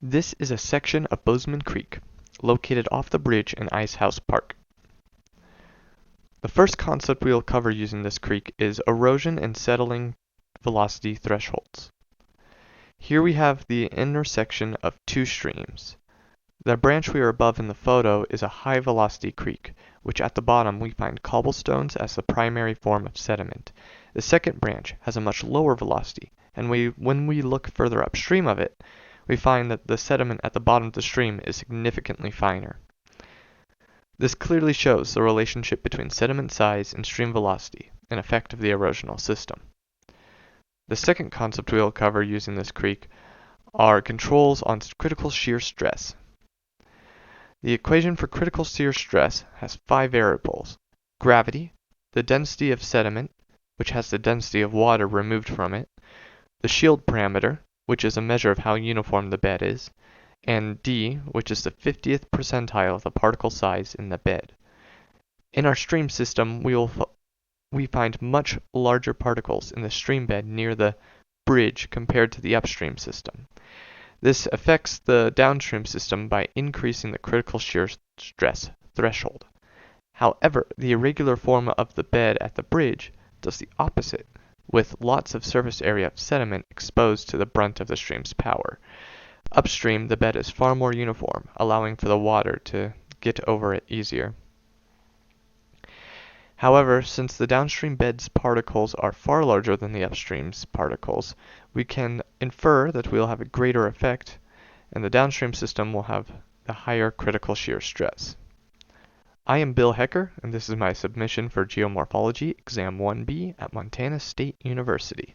This is a section of Bozeman Creek, located off the bridge in Ice House Park. The first concept we will cover using this creek is erosion and settling velocity thresholds. Here we have the intersection of two streams. The branch we are above in the photo is a high velocity creek, which at the bottom we find cobblestones as the primary form of sediment. The second branch has a much lower velocity, and when we look further upstream of it, we find that the sediment at the bottom of the stream is significantly finer. This clearly shows the relationship between sediment size and stream velocity, an effect of the erosional system. The second concept we will cover using this creek are controls on critical shear stress. The equation for critical shear stress has 5 variables: gravity, the density of sediment, which has the density of water removed from it, the shield parameter, which is a measure of how uniform the bed is, and d, which is the 50th percentile of the particle size in the bed. In our stream system, we find much larger particles in the stream bed near the bridge compared to the upstream system. This affects the downstream system by increasing the critical shear stress threshold. However, the irregular form of the bed at the bridge does the opposite, with lots of surface area of sediment exposed to the brunt of the stream's power. Upstream, the bed is far more uniform, allowing for the water to get over it easier. However, since the downstream bed's particles are far larger than the upstream's particles, we can infer that we'll have a greater effect, and the downstream system will have the higher critical shear stress. I am Bill Hecker, and this is my submission for Geomorphology Exam1b at Montana State University.